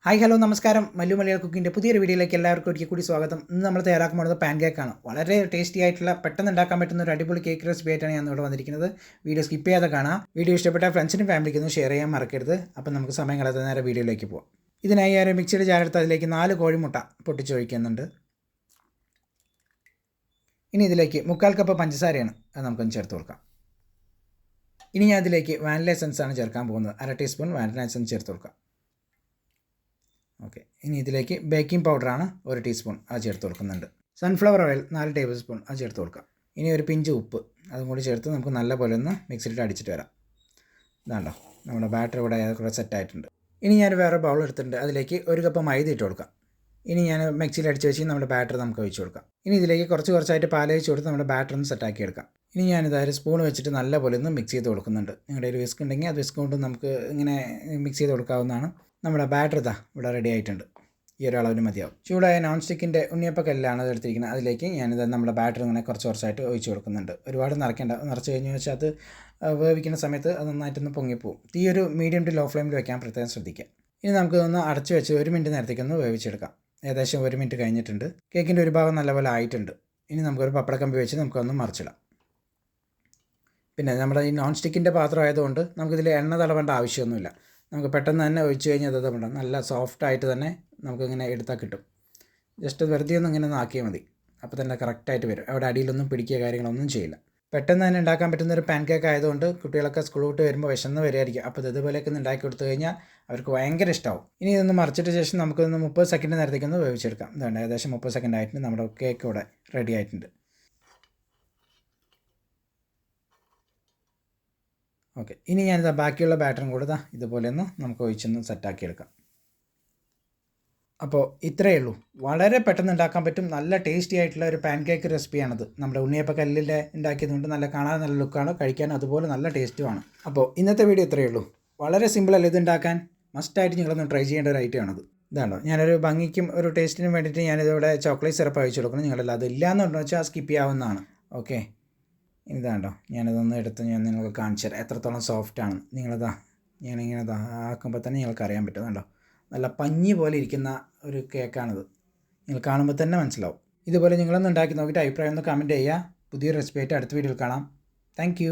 Hi hello നമസ്കാരം. മല്ലു മലയാള കുക്കിൻ്റെ പുതിയൊരു വീഡിയോയിലേക്ക് എല്ലാവർക്കും ഒരിക്കൽ കൂടി സ്വാഗതം. ഇന്ന് നമ്മൾ തയ്യാറാക്കാൻ പോകുന്നത് പാൻ കേക്കാണ്. വളരെ ടേസ്റ്റി ആയിട്ടുള്ള പെട്ടെന്ന് ഉണ്ടാക്കാൻ പറ്റുന്ന ഒരു അടിപൊളി കേക്ക് റെസിപ്പി ആയിട്ടാണ് ഞാൻ ഇവിടെ വന്നിരിക്കുന്നത്. വീഡിയോ സ്കിപ്പ് ചെയ്യാതെ കാണാം. വീഡിയോ ഇഷ്ടപ്പെട്ട ഫ്രണ്ട്സിനും ഫാമിലിക്കൊന്നും ഷെയർ ചെയ്യാൻ മറക്കരുത്. അപ്പം നമുക്ക് സമയം കളയാതെ നേരെ വീഡിയോയിലേക്ക് പോകാം. ഇതിനായി ഒരു മിക്സിയുടെ ജാറെടുത്ത് അതിലേക്ക് 4 കോഴിമുട്ട പൊട്ടിച്ചൊഴിക്കുന്നുണ്ട്. ഇനി ഇതിലേക്ക് 1/4 കപ്പ് പഞ്ചസാരയാണ്, അത് നമുക്കൊന്ന് ചേർത്ത് കൊടുക്കാം. ഇനി ഞാൻ ഇതിലേക്ക് വാനില എസൻസ് ആണ് ചേർക്കാൻ പോകുന്നത്. 1/2 ടീസ്പൂൺ വാനില എസൻസ് ചേർത്ത് കൊടുക്കാം. ഓക്കെ, ഇനി ഇതിലേക്ക് ബേക്കിംഗ് പൗഡറാണ് 1 ടീസ്പൂൺ, അത് ചേർത്ത് കൊടുക്കുന്നുണ്ട്. സൺഫ്ലവർ ഓയിൽ 4 ടേബിൾ സ്പൂൺ, അത് ചേർത്ത് കൊടുക്കാം. ഇനി ഒരു പിഞ്ച് ഉപ്പ് അതും കൂടി ചേർത്ത് നമുക്ക് നല്ലപോലെ ഒന്ന് മിക്സിയിലിട്ട് അടിച്ചിട്ട് വരാം. ഇതാണ്ടോ നമ്മുടെ ബാറ്റർ ഇവിടെ ഏതൊക്കെ സെറ്റായിട്ടുണ്ട്. ഇനി ഞാൻ വേറെ ബൗൾ എടുത്തിട്ടുണ്ട്, അതിലേക്ക് 1 കപ്പ് മൈദ ഇട്ട് കൊടുക്കാം. ഇനി ഞാൻ മിക്സിയിൽ അടിച്ച് വെച്ച് നമ്മുടെ ബാറ്റർ നമുക്ക് ഒഴിച്ച് കൊടുക്കാം. ഇനി ഇതിലേക്ക് കുറച്ചായിട്ട് പാലൊഴിച്ച് കൊടുത്ത് നമ്മുടെ ബാറ്റർ ഒന്ന് സെറ്റാക്കി എടുക്കാം. ഇനി ഞാനിത് ഒരു സ്പൂൺ വെച്ചിട്ട് നല്ലപോലെ ഒന്ന് മിക്സ് ചെയ്ത് കൊടുക്കുന്നുണ്ട്. നിങ്ങളുടെ ഒരു വിസ്ക് ഉണ്ടെങ്കിൽ അത് വിസ്ക് കൊണ്ട് നമുക്ക് ഇങ്ങനെ മിക്സ് ചെയ്ത് കൊടുക്കാവുന്നതാണ്. നമ്മുടെ ബാറ്റർ ഇവിടെ റെഡി ആയിട്ടുണ്ട്. ഈ ഒരു അളവിന് മതിയാവും. ചൂടായ നോൺ സ്റ്റിക്കിൻ്റെ ഉണ്ണിയപ്പക്കല്ലാണ് അത് എടുത്തിരിക്കുന്നത്. അതിലേക്ക് ഞാനിത് നമ്മുടെ ബാറ്റർ ഇങ്ങനെ കുറച്ചായിട്ട് ഒഴിച്ച് കൊടുക്കുന്നുണ്ട്. ഒരുപാട് നിറച്ച് കഴിഞ്ഞ് വെച്ചാൽ അത് വേവിക്കുന്ന സമയത്ത് അത് നന്നായിട്ടൊന്ന് പൊങ്ങിപ്പോവും. തീ ഒരു മീഡിയം ടു ലോ ഫ്ലെയിമിൽ വെക്കാൻ പ്രത്യേകം ശ്രദ്ധിക്കുക. ഇനി നമുക്കൊന്ന് അടച്ച് വെച്ച് 1 മിനിറ്റ് നേരത്തേക്കൊന്ന് വേവിച്ചെടുക്കാം. ഏകദേശം 1 മിനിറ്റ് കഴിഞ്ഞിട്ടുണ്ട്. കേക്കിൻ്റെ ഒരു ഭാഗം നല്ലപോലെ ആയിട്ടുണ്ട്. ഇനി നമുക്കൊരു പപ്പടക്കമ്പി വെച്ച് നമുക്കൊന്ന് മറിച്ചിടാം. പിന്നെ നമ്മുടെ ഈ നോൺ സ്റ്റിക്കിൻ്റെ പാത്രം ആയതുകൊണ്ട് നമുക്കിതിൽ എണ്ണ തടവേണ്ട ആവശ്യമൊന്നുമില്ല. നമുക്ക് പെട്ടെന്ന് തന്നെ ഒഴിച്ച് കഴിഞ്ഞാൽ അത് നല്ല സോഫ്റ്റായിട്ട് തന്നെ നമുക്കിങ്ങനെ എടുത്താൽ കിട്ടും. ജസ്റ്റ് വെറുതെ ഒന്ന് ഇങ്ങനെ ആക്കിയാൽ മതി. അപ്പോൾ തന്നെ കറക്റ്റായിട്ട് വരും. അവിടെ അടിയിലൊന്നും പിടിക്കുക കാര്യങ്ങളൊന്നും ചെയ്യില്ല. പെട്ടെന്ന് തന്നെ ഉണ്ടാക്കാൻ പറ്റുന്ന ഒരു പാൻ കേക്ക് ആയതുകൊണ്ട് കുട്ടികളൊക്കെ സ്കൂൾ വിട്ട് വരുമ്പോൾ വിശന്ന് വരികയായിരിക്കും. അപ്പോൾ ഇതുപോലെയൊക്കെ ഒന്ന് ഉണ്ടാക്കി കൊടുത്തു കഴിഞ്ഞാൽ അവർക്ക് ഭയങ്കര ഇഷ്ടമാവും. ഇനി ഇതൊന്ന് മറിച്ചിട്ട് ശേഷം നമുക്കൊന്ന് 30 സെക്കൻഡ് നേരത്തേക്കൊന്ന് വേവിച്ചെടുക്കാം. ഇതുകൊണ്ട് ഏകദേശം 30 സെക്കൻഡ് ആയിട്ട് നമ്മുടെ കേക്ക് ഇവിടെ റെഡി ആയിട്ടുണ്ട്. ഓക്കെ, ഇനി ഞാനിതാ ബാക്കിയുള്ള ബാറ്ററും കൂടെ ഇതുപോലെ ഒന്ന് നമുക്ക് ഒഴിച്ചൊന്ന് സെറ്റാക്കിയെടുക്കാം. അപ്പോൾ ഇത്രയേ ഉള്ളൂ. വളരെ പെട്ടെന്ന് ഉണ്ടാക്കാൻ പറ്റും. നല്ല ടേസ്റ്റി ആയിട്ടുള്ള ഒരു പാൻ കേക്ക് റെസിപ്പിയാണത്. നമ്മുടെ ഉണ്ണിയപ്പക്കല്ലിലെ ഉണ്ടാക്കിയതുകൊണ്ട് നല്ല കാണാൻ നല്ല ലുക്കാണ്, കഴിക്കാൻ അതുപോലെ നല്ല ടേസ്റ്റുമാണ്. അപ്പോൾ ഇന്നത്തെ വീഡിയോ ഇത്രയേ ഉള്ളൂ. വളരെ സിമ്പിളല്ല ഇത് ഉണ്ടാക്കാൻ. മസ്റ്റായിട്ട് നിങ്ങളൊന്ന് ട്രൈ ചെയ്യേണ്ട ഒരു ഐറ്റമാണത്. ഇതാണോ ഞാനൊരു ഭംഗിക്കും ഒരു ടേസ്റ്റിനും വേണ്ടിയിട്ട് ഞാനിതിവിടെ ചോക്ലേറ്റ് സിറപ്പ് ഒഴിച്ച് കൊടുക്കണം. നിങ്ങളെല്ലാം അതില്ലാന്ന് വെച്ചാൽ സ്കിപ്പ് ചെയ്യാവുന്നതാണ്. ഓക്കെ, ഇതാണ്ടോ ഞാനിതൊന്ന് എടുത്ത് ഞാൻ നിങ്ങൾക്ക് കാണിച്ചു തരാം എത്രത്തോളം സോഫ്റ്റാണ്. ഞാനിങ്ങനെ ആക്കുമ്പോൾ തന്നെ നിങ്ങൾക്ക് അറിയാൻ പറ്റും. കണ്ടോ നല്ല പഞ്ഞി പോലെ ഇരിക്കുന്ന ഒരു കേക്കാണിത്. നിങ്ങൾ കാണുമ്പോൾ തന്നെ മനസ്സിലാവും. ഇതുപോലെ നിങ്ങളൊന്ന് ഉണ്ടാക്കി നോക്കിയിട്ട് അഭിപ്രായം ഒന്ന് കമൻറ്റ് ചെയ്യുക. പുതിയൊരു റെസിപ്പി ആയിട്ട് അടുത്ത വീഡിയോയിൽ കാണാം. താങ്ക്